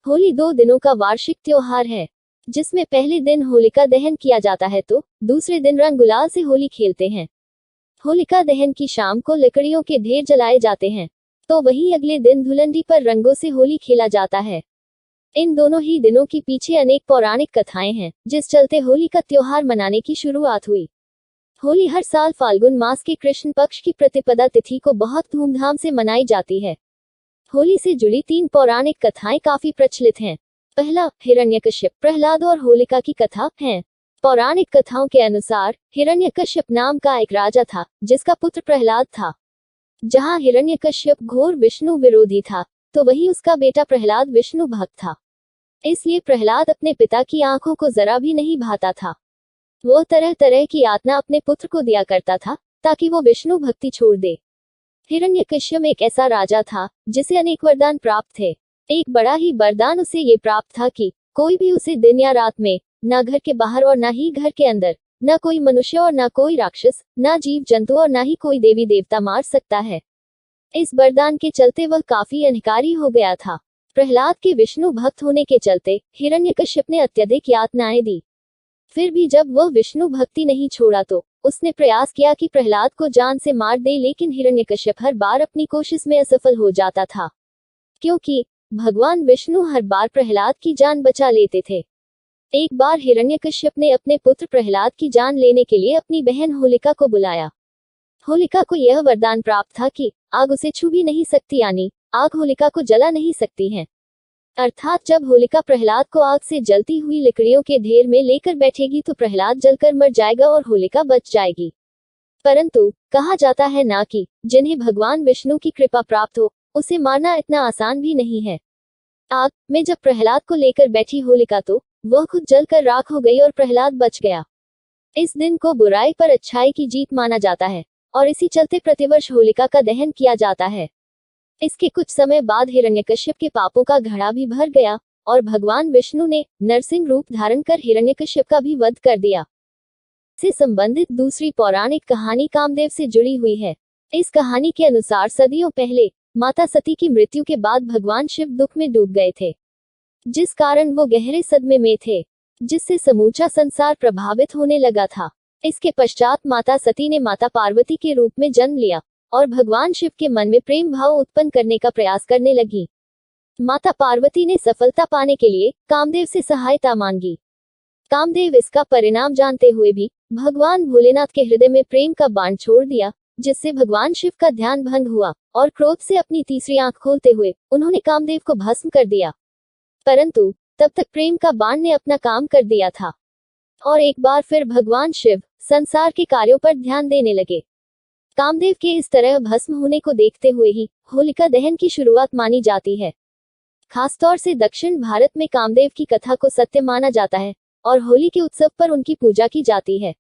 होली 2 दिनों का वार्षिक त्योहार है, जिसमें पहले दिन होलिका दहन किया जाता है तो दूसरे दिन रंग गुलाल से होली खेलते हैं। होलिका दहन की शाम को लकड़ियों के ढेर जलाए जाते हैं, तो वहीं अगले दिन धुलंडी पर रंगों से होली खेला जाता है। इन दोनों ही दिनों के पीछे अनेक पौराणिक कथाएं हैं, जिस चलते होली का त्योहार मनाने की शुरुआत हुई। होली हर साल फाल्गुन मास के कृष्ण पक्ष की प्रतिपदा तिथि को बहुत धूमधाम से मनाई जाती है। होली से जुड़ी 3 पौराणिक कथाएं काफी प्रचलित हैं। पहला, हिरण्यकश्यप, प्रहलाद और होलिका की कथा है। पौराणिक कथाओं के अनुसार हिरण्यकश्यप नाम का एक राजा था, जिसका पुत्र प्रहलाद था। जहां हिरण्यकश्यप घोर विष्णु विरोधी था, तो वही उसका बेटा प्रहलाद विष्णु भक्त था। इसलिए प्रहलाद अपने पिता की आंखों को जरा भी नहीं भाता था। वो तरह तरह की यातना अपने पुत्र को दिया करता था, ताकि वो विष्णु भक्ति छोड़ दे। हिरण्यकश्यप एक ऐसा राजा था जिसे अनेक वरदान प्राप्त थे। एक बड़ा ही वरदान उसे ये प्राप्त था कि कोई भी उसे दिन या रात में, न घर के बाहर और न ही घर के अंदर, न कोई मनुष्य और न कोई राक्षस, न जीव जंतु और न ही कोई देवी देवता मार सकता है। इस वरदान के चलते वह काफी अहंकारी हो गया था। प्रहलाद के विष्णु भक्त होने के चलते हिरण्यकश्यप ने अत्यधिक यातनाएं दी। फिर भी जब वह विष्णु भक्ति नहीं छोड़ा तो उसने प्रयास किया कि प्रहलाद को जान से मार दे, लेकिन हिरण्यकश्यप हर बार अपनी कोशिश में असफल हो जाता था, क्योंकि भगवान विष्णु हर बार प्रहलाद की जान बचा लेते थे। एक बार हिरण्यकश्यप ने अपने पुत्र प्रहलाद की जान लेने के लिए अपनी बहन होलिका को बुलाया। होलिका को यह वरदान प्राप्त था कि आग उसे छू भी नहीं सकती, यानी आग होलिका को जला नहीं सकती है। अर्थात जब होलिका प्रहलाद को आग से जलती हुई लकड़ियों के ढेर में लेकर बैठेगी तो प्रहलाद जलकर मर जाएगा और होलिका बच जाएगी। परंतु कहा जाता है ना कि जिन्हें भगवान विष्णु की कृपा प्राप्त हो, उसे मारना इतना आसान भी नहीं है। आग में जब प्रहलाद को लेकर बैठी होलिका तो वह खुद जलकर राख हो गई और प्रहलाद बच गया। इस दिन को बुराई पर अच्छाई की जीत माना जाता है और इसी चलते प्रतिवर्ष होलिका का दहन किया जाता है। इसके कुछ समय बाद हिरण्यकश्यप के पापों का घड़ा भी भर गया और भगवान विष्णु ने नरसिंह रूप धारण कर हिरण्यकश्यप का भी वध कर दिया। से संबंधित दूसरी पौराणिक कहानी कामदेव से जुड़ी हुई है। इस कहानी के अनुसार सदियों पहले माता सती की मृत्यु के बाद भगवान शिव दुख में डूब गए थे, जिस कारण वो गहरे सदमे में थे, जिससे समूचा संसार प्रभावित होने लगा था। इसके पश्चात माता सती ने माता पार्वती के रूप में जन्म लिया और भगवान शिव के मन में प्रेम भाव उत्पन्न करने का प्रयास करने लगी। माता पार्वती ने सफलता पाने के लिए कामदेव से सहायता मांगी। कामदेव इसका परिणाम जानते हुए भी भगवान भोलेनाथ के हृदय में प्रेम का बाण छोड़ दिया, जिससे भगवान शिव का ध्यान भंग हुआ और क्रोध से अपनी तीसरी आंख खोलते हुए उन्होंने कामदेव को भस्म कर दिया। परंतु तब तक प्रेम का बाण ने अपना काम कर दिया था और एक बार फिर भगवान शिव संसार के कार्यों पर ध्यान देने लगे। कामदेव के इस तरह भस्म होने को देखते हुए ही होलिका दहन की शुरुआत मानी जाती है। खासतौर से दक्षिण भारत में कामदेव की कथा को सत्य माना जाता है और होली के उत्सव पर उनकी पूजा की जाती है।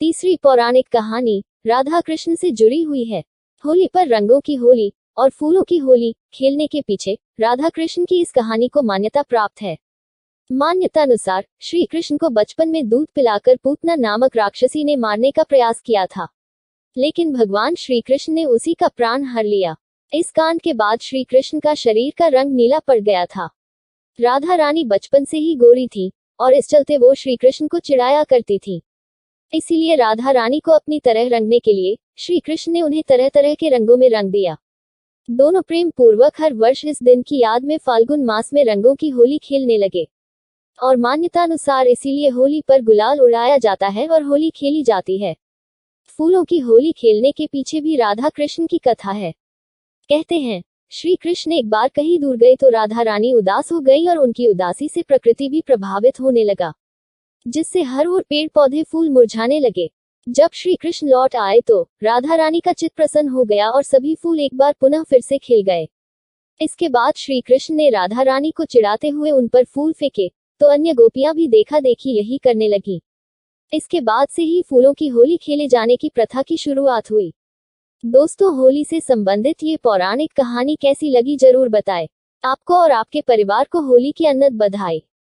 तीसरी पौराणिक कहानी राधा कृष्ण से जुड़ी हुई है। होली पर रंगों की होली और फूलों की होली खेलने के पीछे राधा कृष्ण की इस कहानी को मान्यता प्राप्त है। मान्यता अनुसार श्री कृष्ण को बचपन में दूध पिलाकर पूतना नामक राक्षसी ने मारने का प्रयास किया था, लेकिन भगवान श्री कृष्ण ने उसी का प्राण हर लिया। इस कांड के बाद श्री कृष्ण का शरीर का रंग नीला पड़ गया था। राधा रानी बचपन से ही गोरी थी और इस चलते वो श्री कृष्ण को चिढ़ाया करती थी। इसीलिए राधा रानी को अपनी तरह रंगने के लिए श्री कृष्ण ने उन्हें तरह तरह के रंगों में रंग दिया। दोनों प्रेम पूर्वक हर वर्ष इस दिन की याद में फाल्गुन मास में रंगों की होली खेलने लगे और मान्यता अनुसार इसीलिए होली पर गुलाल उड़ाया जाता है और होली खेली जाती है। फूलों की होली खेलने के पीछे भी राधा कृष्ण की कथा है। कहते हैं श्री कृष्ण एक बार कहीं दूर गए तो राधा रानी उदास हो गई और उनकी उदासी से प्रकृति भी प्रभावित होने लगा, जिससे हर ओर पेड़ पौधे फूल मुरझाने लगे। जब श्री कृष्ण लौट आए तो राधा रानी का चित्त प्रसन्न हो गया और सभी फूल एक बार पुनः फिर से खिल गए। इसके बाद श्री कृष्ण ने राधा रानी को चिढ़ाते हुए उन पर फूल फेंके तो अन्य गोपियां भी देखा देखी यही करने लगी। इसके बाद से ही फूलों की होली खेले जाने की प्रथा की शुरुआत हुई। दोस्तों, होली से संबंधित ये पौराणिक कहानी कैसी लगी जरूर बताएं। आपको और आपके परिवार को होली की अनंत बधाई।